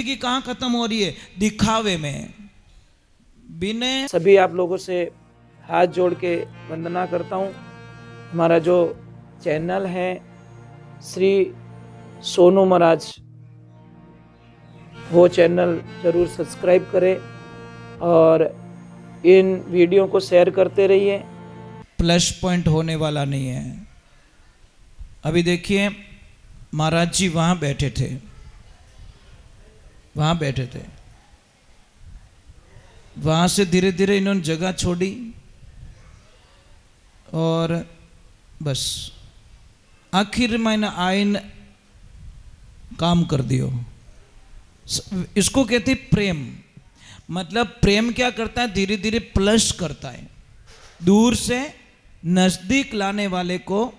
जिंदगी कहाँ खत्म हो रही है? दिखावे में। बिना सभी आप लोगों से हाथ जोड़ के वंदना करता हूँ। हमारा जो चैनल है श्री सोनू महाराज, वो चैनल जरूर सब्सक्राइब करें और इन वीडियो को शेयर करते रहिए। प्लस पॉइंट होने वाला नहीं है। अभी देखिए, महाराज जी वहाँ बैठे थे, वहाँ से धीरे धीरे इन्होंने जगह छोड़ी और बस आखिर में आइन काम कर दियो। इसको कहते प्रेम। मतलब प्रेम क्या करता है? धीरे धीरे प्लस करता है। दूर से नजदीक लाने वाले को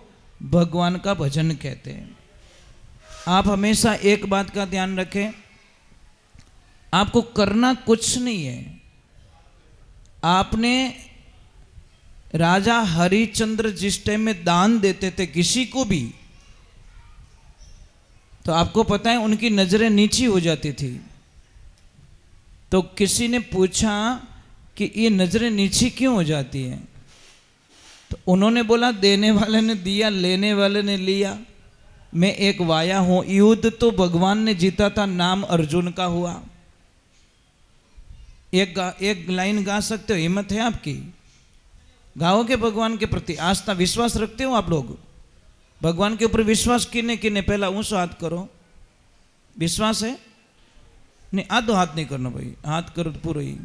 भगवान का भजन कहते हैं। आप हमेशा एक बात का ध्यान रखें, आपको करना कुछ नहीं है। आपने राजा हरिश्चंद्र जिस टाइम में दान देते थे किसी को भी, तो आपको पता है उनकी नजरें नीची हो जाती थी। तो किसी ने पूछा कि ये नजरें नीची क्यों हो जाती हैं? तो उन्होंने बोला, देने वाले ने दिया, लेने वाले ने लिया। मैं एक वाया हूं। युद्ध तो भगवान ने जीता था, नाम अर्जुन का हुआ। एक लाइन गा सकते हो? हिम्मत है आपकी? गाओगे भगवान के प्रति आस्था विश्वास रखते हो आप लोग? भगवान के ऊपर विश्वास किने किने? पहला ऊंचो हाथ करो। विश्वास है? नहीं, आधो हाथ नहीं करना भाई, हाथ करो तो पूरा ही।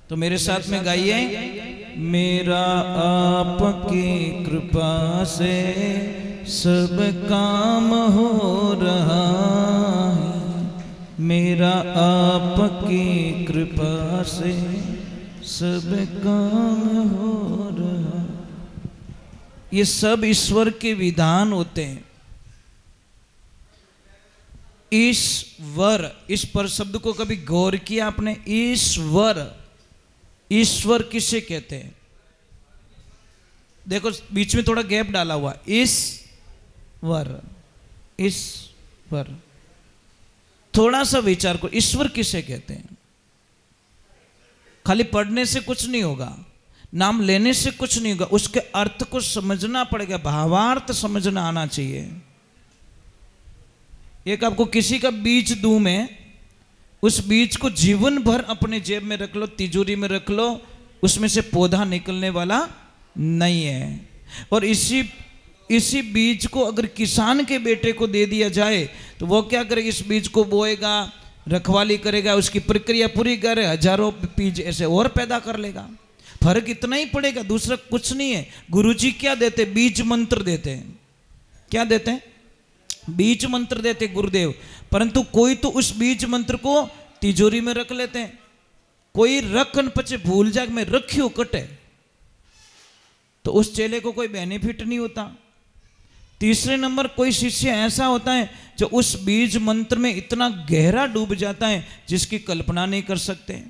तो मेरे साथ में गाइए, मेरा आपकी कृपा से सब काम हो रहा है, मेरा आपकी कृपा से सब काम हो रहा। ये सब ईश्वर के विधान होते हैं। ईश्वर, इस पर शब्द को कभी गौर किया आपने? ईश्वर, ईश्वर किसे कहते हैं? देखो बीच में थोड़ा गैप डाला हुआ। ईश्वर, ईश्वर, थोड़ा सा विचार करो, ईश्वर किसे कहते हैं? खाली पढ़ने से कुछ नहीं होगा, नाम लेने से कुछ नहीं होगा, उसके अर्थ को समझना पड़ेगा, भावार्थ समझना आना चाहिए। एक आपको किसी का बीज दूं मैं, उस बीज को जीवन भर अपने जेब में रख लो, तिजोरी में रख लो, उसमें से पौधा निकलने वाला नहीं है। और इसी बीज को अगर किसान के बेटे को दे दिया जाए तो वो क्या करेगा? इस बीज को बोएगा, रखवाली करेगा, उसकी प्रक्रिया पूरी करे, हजारों बीज ऐसे और पैदा कर लेगा। फर्क इतना ही पड़ेगा, दूसरा कुछ नहीं है। गुरुजी क्या देते? बीज मंत्र देते हैं। क्या देते हैं? बीज मंत्र देते गुरुदेव। परंतु कोई तो उस बीज मंत्र को तिजोरी में रख लेते हैं, कोई रखन पचे भूल जाए मैं रखियो कटे, तो उस चेले को कोई बेनिफिट नहीं होता। तीसरे नंबर, कोई शिष्य ऐसा होता है जो उस बीज मंत्र में इतना गहरा डूब जाता है जिसकी कल्पना नहीं कर सकते।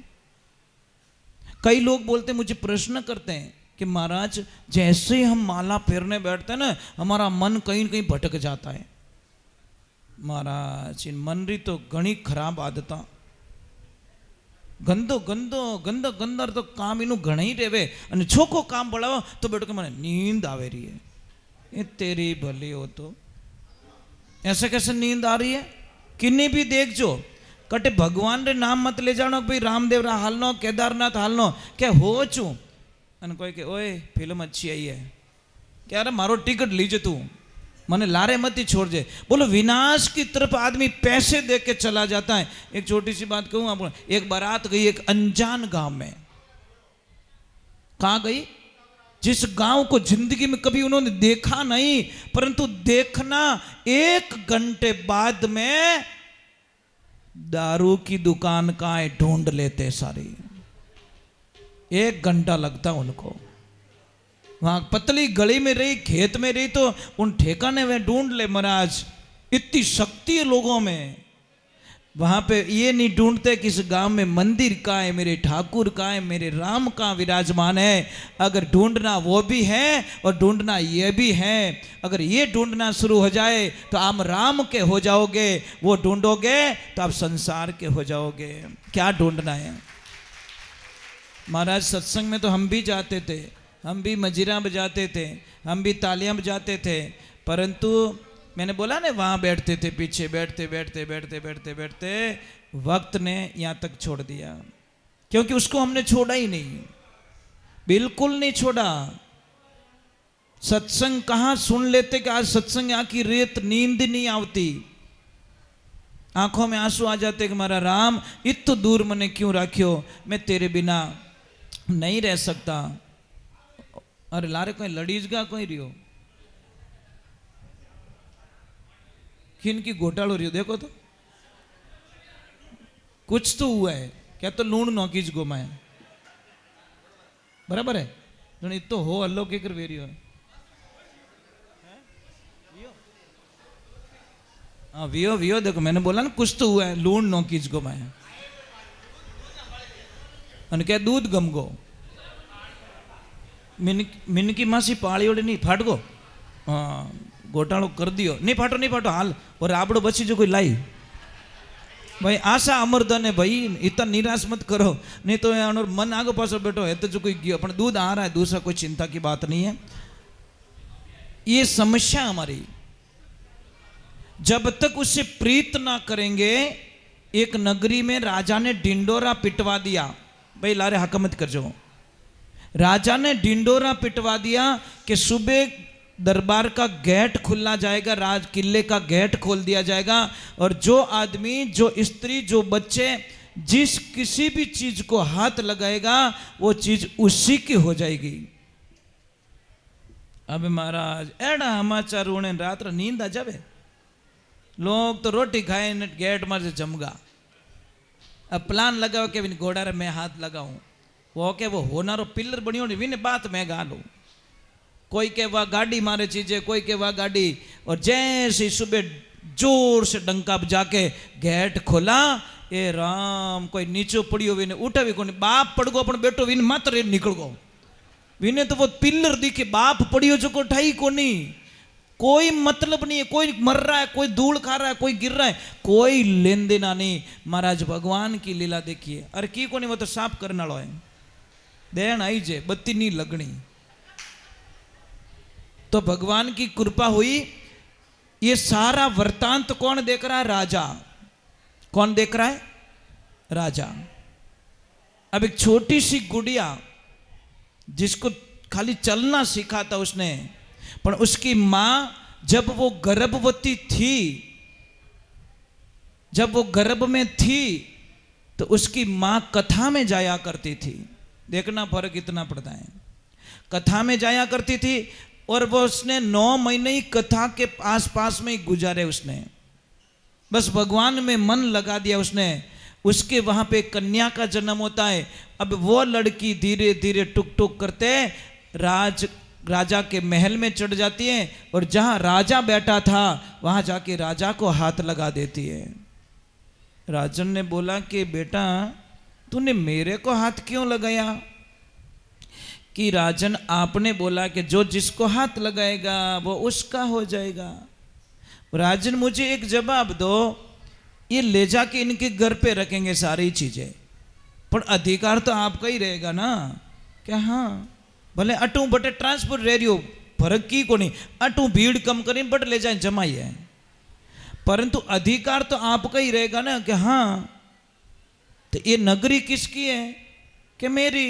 कई लोग बोलते, मुझे प्रश्न करते हैं कि महाराज जैसे ही हम माला फेरने बैठते हैं ना, हमारा मन कहीं कहीं भटक जाता है। महाराज इन मन री तो घनी खराब आदत, गंदो गंदो गंदा गंदर तो काम इनू घना ही रेवे, अने छोको काम बढ़ावो तो बेटो के मने नींद आवे रही है। ये तेरी भली हो तो ऐसे कैसे नींद आ रही है? किन्नी भी देख जो कटे भगवान रे नाम मत ले जानो भाई, रामदेव रा हालनो, केदारनाथ हालनो, क्या हो चू? अने कोई के ओए फिल्म अच्छी आई है, क्या अरे मारो टिकट लीजे तू, मने लारे मत ही छोड़ दे। बोलो विनाश की तरफ आदमी पैसे दे के चला जाता है। एक छोटी सी बात कहूं आपको, एक बारात गई एक अनजान गांव में। कहां गई? जिस गांव को जिंदगी में कभी उन्होंने देखा नहीं, परंतु देखना 1 घंटे बाद में दारू की दुकान का ढूंढ लेते सारी। 1 घंटा लगता उनको। वहां पतली गली में रही, खेत में रही, तो उन ठेकाने में ढूंढ ले। महाराज इतनी शक्ति है लोगों में। वहां पे ये नहीं ढूंढते कि इस गांव में मंदिर कहाँ है, मेरे ठाकुर कहाँ है, मेरे राम कहाँ विराजमान है। अगर ढूंढना वो भी है और ढूंढना ये भी है। अगर ये ढूंढना शुरू हो जाए तो आप राम के हो जाओगे, वो ढूंढोगे तो आप संसार के हो जाओगे। क्या ढूंढना है? महाराज सत्संग में तो हम भी जाते थे, हम भी मजीरा बजाते थे, हम भी तालियां बजाते थे, परंतु मैंने बोला ना वहाँ बैठते थे, पीछे बैठते बैठते बैठते बैठते बैठते वक्त ने यहाँ तक छोड़ दिया, क्योंकि उसको हमने छोड़ा ही नहीं, बिल्कुल नहीं छोड़ा। सत्संग कहाँ सुन लेते कि आज सत्संग आखी रेत नींद नहीं आवती, आंखों में आंसू आ जाते कि हमारा राम इतने दूर मने क्यों राख्यो, मैं तेरे बिना नहीं रह सकता। अरे लारे कोई लड़ीज गा कोई रियो किन की घोटालो रियो, देखो तो कुछ तो हुआ है क्या, तो लूण नौकीज गोमाए बराबर है जो तो हो अल्लो के कर वेरियो है। हाँ वियो वियो देखो, मैंने बोला ना कुछ तो हुआ है, लूण नौकीज गोमाए અને કે दूध गमगो मिनकी मासी पाड़ी ओडे नहीं फाट गो, हाँ घोटालो कर दियो, नहीं फाटो हाल, और आपड़ो बची जो कोई लाई भाई आशा अमरधन है भाई, इतना निराश मत करो, नहीं तो यार मन आगे पास बैठो है तो जो कोई गयो अपन दूध आ रहा है, दूसरा कोई चिंता की बात नहीं है। ये समस्या हमारी, जब तक उससे प्रीत ना करेंगे। एक नगरी में राजा ने डिंडोरा पिटवा दिया, भाई लारे हकमत कर जो, राजा ने डिंडोरा पिटवा दिया कि सुबह दरबार का गेट खुला जाएगा, राज किले का गेट खोल दिया जाएगा, और जो आदमी, जो स्त्री, जो बच्चे जिस किसी भी चीज को हाथ लगाएगा वो चीज उसी की हो जाएगी। अब महाराज एड़ा समाचार उन्हें रात नींद आ जावे, लोग तो रोटी खाए गेट मार से जमगा। अब प्लान लगाओ कि घोड़ा रे मैं हाथ लगाऊं, वो के वो होनारो पिलर बनियो विने बात मैं गा लूं, कोई के वह गाड़ी मारे चीजें, कोई के वह गाड़ी, और जैसे सुबह जोर से डंका बजा के गेट खोला, ए राम कोई नीचे पड़ियो विने उठा भी कोनी, बाप पड़ गो अपन बेटो विने मात्र निकल गो, विने तो वो पिलर दिखे बाप पड़ियो जो को ठाई कोनी, कोई मतलब नहीं है, कोई मर रहा है, कोई धूल खा रहा है, कोई गिर रहा है, कोई लेन देना नहीं। महाराज भगवान की लीला देखिए, अरे की कोनी वो तो साफ करने वाला है, देन आई जे बत्ती नहीं लगनी, तो भगवान की कृपा हुई। ये सारा वृतांत कौन देख रहा है? राजा। कौन देख रहा है? राजा। अब एक छोटी सी गुड़िया जिसको खाली चलना सीखा था उसने, पर उसकी मां जब वो गर्भवती थी, जब वो गर्भ में थी तो उसकी मां कथा में जाया करती थी। देखना फर्क इतना पड़ता है, कथा में जाया करती थी, और वो उसने 9 महीने ही कथा के आसपास में ही गुजारे उसने, बस भगवान में मन लगा दिया उसने। उसके वहां पे कन्या का जन्म होता है। अब वो लड़की धीरे धीरे टुक टुक करते राजा के महल में चढ़ जाती है, और जहां राजा बैठा था वहां जाके राजा को हाथ लगा देती है। राजन ने बोला कि बेटा तूने मेरे को हाथ क्यों लगाया? कि राजन आपने बोला कि जो जिसको हाथ लगाएगा वो उसका हो जाएगा। राजन मुझे एक जवाब दो, ये ले जाके इनके घर पे रखेंगे सारी चीजें, पर अधिकार तो आपका ही रहेगा ना? क्या हाँ भले अटू बटे ट्रांसपोर्ट रह रही हो, फर्क की को नहीं, अटू भीड़ कम करें बट ले जाए जमाई है, परंतु अधिकार तो आपका ही रहेगा ना? कि हाँ। तो ये नगरी किसकी है? कि मेरी।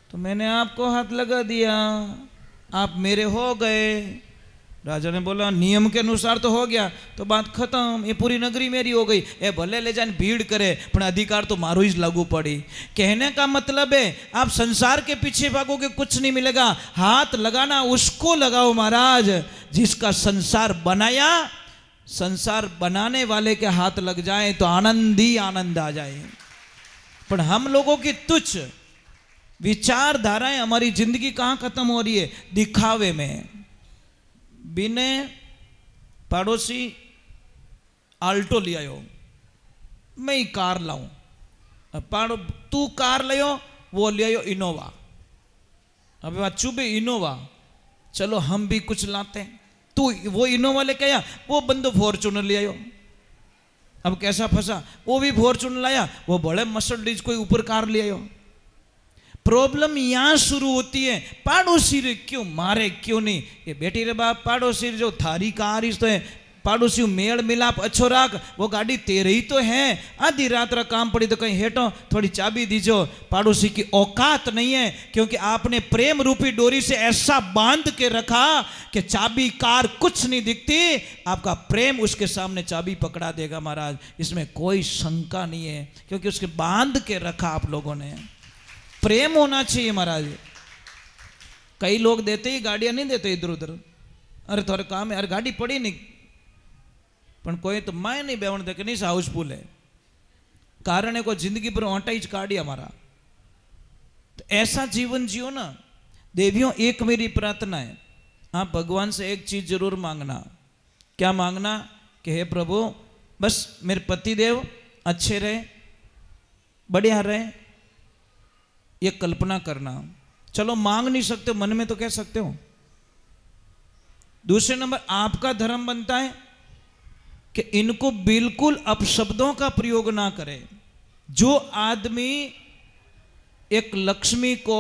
तो मैंने आपको हाथ लगा दिया, आप मेरे हो गए। राजा ने बोला नियम के अनुसार तो हो गया, तो बात खत्म, ये पूरी नगरी मेरी हो गई। ए भले ले जाने भीड़ करे, पर अधिकार तो मारो ही लागू पड़ी। कहने का मतलब है आप संसार के पीछे भागोगे कुछ नहीं मिलेगा, हाथ लगाना उसको लगाओ महाराज जिसका संसार बनाया। संसार बनाने वाले के हाथ लग जाए तो आनंद ही आनंद आ जाए। पर हम लोगों की तुच्छ विचारधाराएं हमारी जिंदगी कहां खत्म हो रही है? दिखावे में। बिने पड़ोसी आल्टो ले आयो, मैं ही कार लाऊं। पाड़ो तू कार लियो, वो ले आयो इनोवा। अब बात चुभे इनोवा, चलो हम भी कुछ लाते हैं। तू वो इनोवा लेके आया, वो बंदो फॉर्चूनर ले आयो। अब कैसा फंसा, वो भी फॉर्चूनर लाया, वो बड़े मर्सिडीज कोई ऊपर कार ले आयो। प्रॉब्लम यहां शुरू होती है, पाड़ोसी रे क्यों मारे क्यों नहीं। ये बेटी रे बाप, पड़ोसी जो थारी कार इस तो है, पड़ोसी मेल मिलाप अच्छो राख, वो गाड़ी तेरे ही तो है। आधी रात रा काम पड़ी तो कहीं हेटो थोड़ी चाबी दीजो। पड़ोसी की औकात नहीं है, क्योंकि आपने प्रेम रूपी डोरी से ऐसा बांध के रखा कि चाबी कार कुछ नहीं दिखती, आपका प्रेम उसके सामने चाबी पकड़ा देगा महाराज। इसमें कोई शंका नहीं है, क्योंकि उसके बांध के रखा आप लोगों ने। प्रेम होना चाहिए महाराज। कई लोग देते ही गाड़ियां नहीं देते इधर उधर, अरे थोड़ा काम है, अरे गाड़ी पड़ी नहीं, पण कोई तो मैं नहीं बेवण दे कि नहीं हाउसफुल है, कारण है को जिंदगी पर ऑटाई काढ़ी हमारा। तो ऐसा जीवन जियो ना देवियों। एक मेरी प्रार्थना है, आप भगवान से एक चीज जरूर मांगना। क्या मांगना? कि हे प्रभु, बस मेरे पति देव अच्छे रहे, बढ़िया रहे, ये कल्पना करना। चलो मांग नहीं सकते, मन में तो कह सकते हो। दूसरे नंबर, आपका धर्म बनता है कि इनको बिल्कुल अपशब्दों का प्रयोग ना करें। जो आदमी एक लक्ष्मी को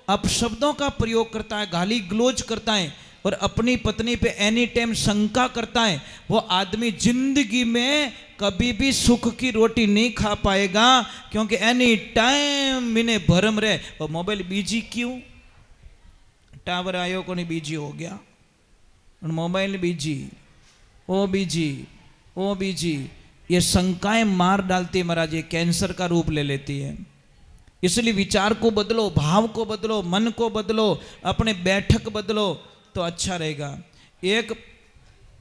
अपशब्दों का प्रयोग करता है, गाली गलौज करता है और अपनी पत्नी पे एनी टाइम शंका करता है, वो आदमी जिंदगी में कभी भी सुख की रोटी नहीं खा पाएगा, क्योंकि एनी टाइम इन्हें भरम रहे। वो मोबाइल बीजी क्यों, टावर आयो को नहीं बीजी हो गया, मोबाइल बीजी, ओ बीजी, ओ बीजी, ये शंकाएं मार डालती है महाराज, ये कैंसर का रूप ले लेती है। इसलिए विचार को बदलो, भाव को बदलो, मन को बदलो, अपने बैठक बदलो तो अच्छा रहेगा। एक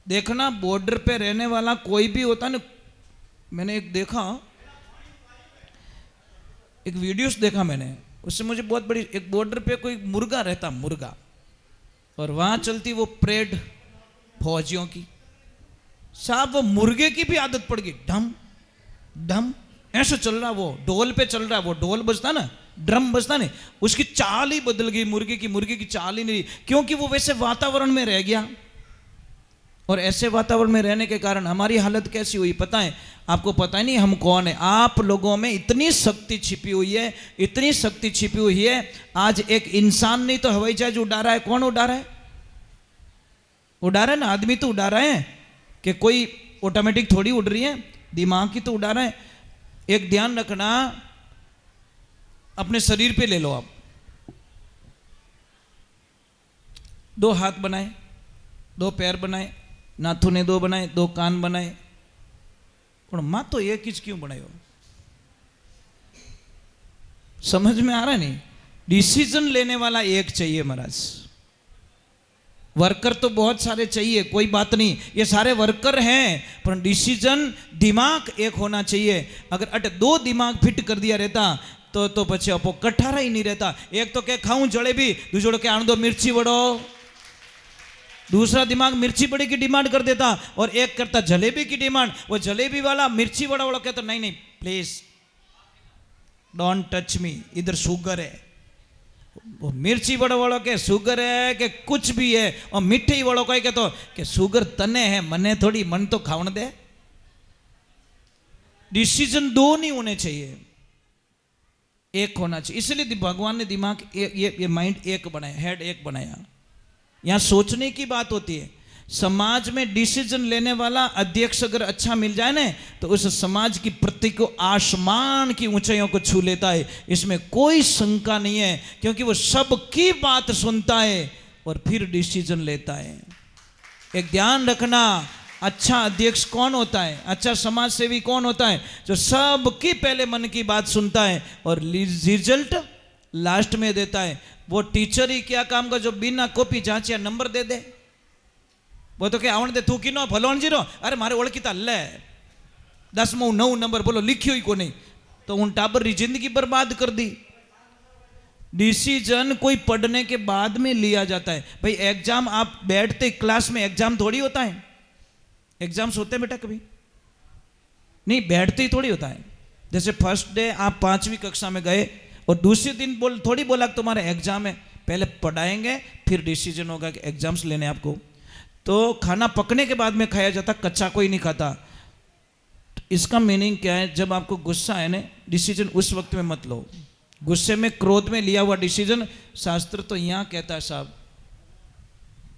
देखना, बॉर्डर पे रहने वाला कोई भी होता ना, मैंने एक देखा, एक वीडियोस देखा मैंने, उससे मुझे बहुत बड़ी, एक बॉर्डर पे कोई मुर्गा रहता, मुर्गा, और वहां चलती वो परेड फौजियों की। साहब वो मुर्गे की भी आदत पड़ गई, ढम ढम ऐसे चल रहा, वो ढोल पे चल रहा, वो ढोल बजता ना, ड्रम बजता नहीं, उसकी चाल ही बदल गई मुर्गे की चाल ही नहीं, क्योंकि वो वैसे वातावरण में रह गया। और ऐसे वातावरण में रहने के कारण हमारी हालत कैसी हुई पता है आपको? पता ही नहीं हम कौन है। आप लोगों में इतनी शक्ति छिपी हुई है, इतनी शक्ति छिपी हुई है। आज एक इंसान नहीं तो हवाई जहाज उड़ा रहा है। कौन उड़ा रहा है? उड़ा रहा है ना, आदमी तो उड़ा रहे हैं, कि कोई ऑटोमेटिक थोड़ी उड़ रही है, दिमाग की तो उड़ा रहा है। एक ध्यान रखना, अपने शरीर पे ले लो आप, 2 हाथ बनाए, 2 पैर बनाए, नाथुने 2 बनाए, 2 कान बनाए, पर मां तो एक ही क्यों बनायो? समझ में आ रहा है नहीं? डिसीजन लेने वाला एक चाहिए महाराज। वर्कर तो बहुत सारे चाहिए, कोई बात नहीं, ये सारे वर्कर हैं, पर डिसीजन दिमाग एक होना चाहिए। अगर अट 2 दिमाग फिट कर दिया रहता तो पछे अपो कठारा ही नहीं रहता। एक तो क्या खाऊं जलेबी, दूसरा क्या आण दो मिर्ची वड़ो, दूसरा दिमाग मिर्ची बड़ी की डिमांड कर देता और एक करता जलेबी की डिमांड। वो जलेबी वाला मिर्ची वड़ा वाला कहता नहीं नहीं प्लीज डोंट टच मी, इधर शुगर है। वो मिर्ची वड़ा वालों के शुगर है कि कुछ भी है, और मिठाई वालों को कहते तो कि शुगर तने है, मने थोड़ी, मन तो खावन दे। डिसीजन 2 नहीं होने चाहिए, एक होना चाहिए। इसलिए भगवान ने दिमाग ये माइंड एक बनाया, हेड एक बनाया। यहां सोचने की बात होती है। समाज में डिसीजन लेने वाला अध्यक्ष अगर अच्छा मिल जाए ना, तो उस समाज की प्रति को आसमान की ऊंचाइयों को छू लेता है, इसमें कोई शंका नहीं है, क्योंकि वो सबकी बात सुनता है और फिर डिसीजन लेता है। एक ध्यान रखना, अच्छा अध्यक्ष कौन होता है, अच्छा समाज सेवी कौन होता है? जो सबकी पहले मन की बात सुनता है और रिजल्ट लास्ट में देता है। वो टीचर ही क्या काम का जो बिना कॉपी जांचिया नंबर दे दे? वो तो क्या आवण दे तू की नो भलोण जीरो, अरे मारे ओळखीता ले 10मो 9 नंबर बोलो लिखियो ही को नहीं, तो उन टाबर री जिंदगी बर्बाद कर दी। डिसीजन कोई पढ़ने के बाद में लिया जाता है। भाई एग्जाम आप बैठते क्लास में, एग्जाम थोड़ी होता है। एग्जाम्स होते हैं बेटा कभी? नहीं, बैठते ही थोड़ी होता है। जैसे फर्स्ट डे आप 5वीं कक्षा में गए और दूसरे दिन थोड़ी बोला कि तुम्हारा एग्जाम है, पहले पढ़ाएंगे फिर डिसीजन होगा कि एग्जाम्स लेने आपको। तो खाना पकने के बाद में खाया जाता, कच्चा कोई नहीं खाता। इसका मीनिंग क्या है? जब आपको गुस्सा है ना, डिसीजन उस वक्त में मत लो। गुस्से में, क्रोध में लिया हुआ डिसीजन, शास्त्र तो यहाँ कहता है साहब,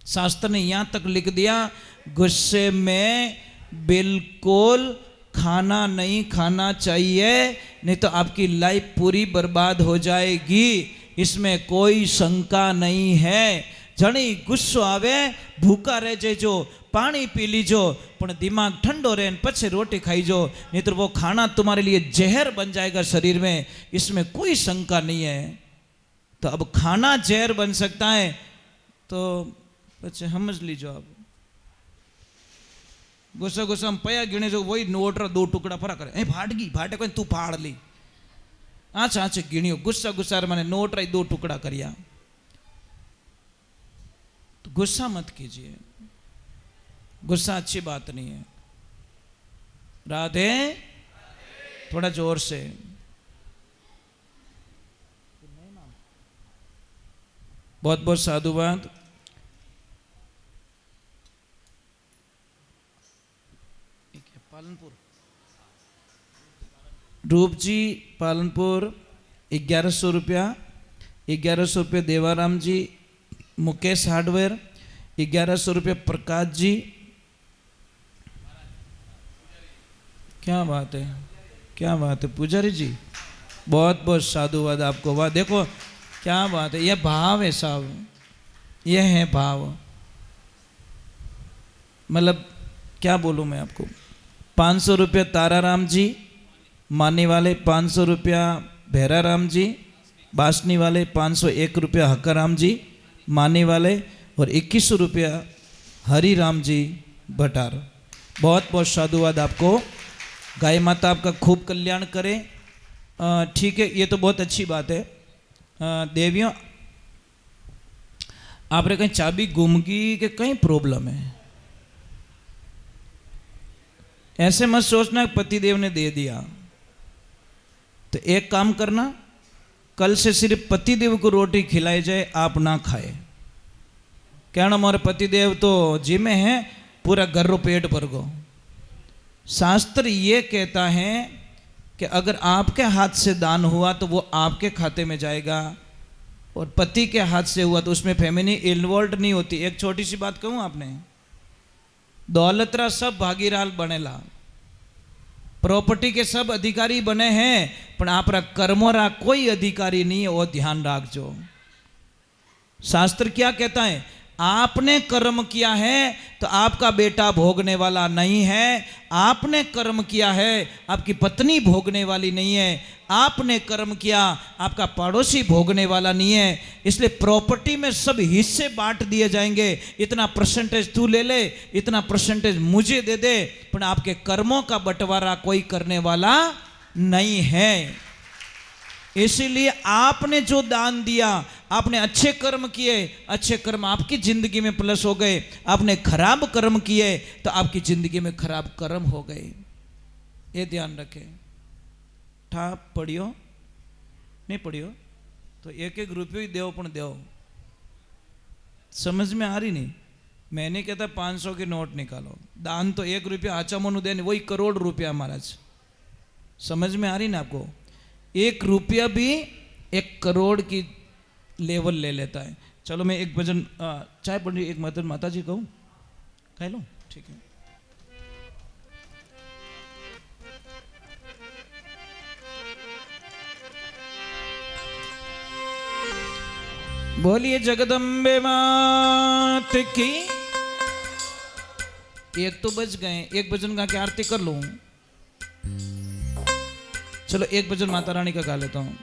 शास्त्र ने यहाँ तक लिख दिया, गुस्से में बिल्कुल खाना नहीं खाना चाहिए, नहीं तो आपकी लाइफ पूरी बर्बाद हो जाएगी। इसमें कोई शंका नहीं है। जणी गुस्सो आवे भूखा रह जेजो, पानी पी लीजो, पण दिमाग ठंडो रहे पछे रोटी खाईजो, नहीं तो वो खाना तुम्हारे लिए जहर बन जाएगा शरीर में, इसमें कोई शंका नहीं है। तो अब खाना जहर बन सकता है तो पछे समझ लीजो। आप गुस्सा गुस्सा में पया गिने जो वही नोट रा 2 टुकड़ा फरा करे, ए फाटगी फाटे कोई तू फाड़ ली, आछे आछे गिणियो, गुस्सा गुस्सा मैंने नोट रा 2 टुकड़ा करिया। तो गुस्सा मत कीजिए, गुस्सा अच्छी बात नहीं है। राधे, थोड़ा जोर से। बहुत बहुत साधुवाद। पालनपुर, रूप जी पालनपुर 1100 रुपया। 1100 रुपये देवाराम जी, मुकेश हार्डवेयर 1100 रुपये प्रकाश जी। क्या बात है, क्या बात है पुजारी जी, बहुत बहुत साधुवाद आपको। वाह, देखो क्या बात है, यह भाव है साहब, यह है भाव। मतलब क्या बोलूँ मैं आपको। 500 रुपये ताराराम जी मानी वाले, 500 रुपया भैराराम जी बासनी वाले, 501 रुपया हक्काराम जी मानी वाले, और 2100 रुपया हरिराम जी भटार। बहुत बहुत साधुवाद आपको। गाय माता आपका खूब कल्याण करे। ठीक है, ये तो बहुत अच्छी बात है। देवियों, आपने कहीं चाबी गुम गई कि कहीं प्रॉब्लम है, ऐसे मत सोचना पतिदेव ने दे दिया। तो एक काम करना, कल से सिर्फ पतिदेव को रोटी खिलाई जाए, आप ना खाए। कहना हमारे पतिदेव तो जी में है, पूरा घर रो पेट भर गो। शास्त्र ये कहता है कि अगर आपके हाथ से दान हुआ तो वो आपके खाते में जाएगा, और पति के हाथ से हुआ तो उसमें फैमिली इन्वॉल्व नहीं होती। एक छोटी सी बात कहूँ, आपने दौलतरा सब भागीदार बनेला, प्रॉपर्टी के सब अधिकारी बने हैं, पर आपरा कर्मोरा कोई अधिकारी नहीं है, वो ध्यान रखजो। शास्त्र क्या कहता है? आपने कर्म किया है तो आपका बेटा भोगने वाला नहीं है, आपने कर्म किया है आपकी पत्नी भोगने वाली नहीं है, आपने कर्म किया आपका पड़ोसी भोगने वाला नहीं है। इसलिए प्रॉपर्टी में सब हिस्से बांट दिए जाएंगे, इतना परसेंटेज तू ले ले, इतना परसेंटेज मुझे दे दे, पर आपके कर्मों का बंटवारा कोई करने वाला नहीं है। इसीलिए आपने जो दान दिया, आपने अच्छे कर्म किए, अच्छे कर्म आपकी जिंदगी में प्लस हो गए, आपने खराब कर्म किए तो आपकी जिंदगी में खराब कर्म हो गए। ये ध्यान रखें। ठाप पढ़ियो नहीं पढ़ियो तो 1-1 रुपये ही देव, पण देव। समझ में आ रही नहीं? मैं नहीं कहता 500 के नोट निकालो, दान तो 1 रुपया आचा मनु दे, वही करोड़ रुपया महाराज। समझ में आ रही ना आपको? 1 रुपया भी 1 करोड़ की लेवल ले लेता है। चलो मैं एक भजन चाय पढ़ी, एक मतलब माता जी कहूँ, कह लो, ठीक है। बोलिए जगदम्बे मात की। एक तो बज गए, एक भजन गा के आरती कर लूं। चलो एक भजन माता रानी का गा लेता हूं।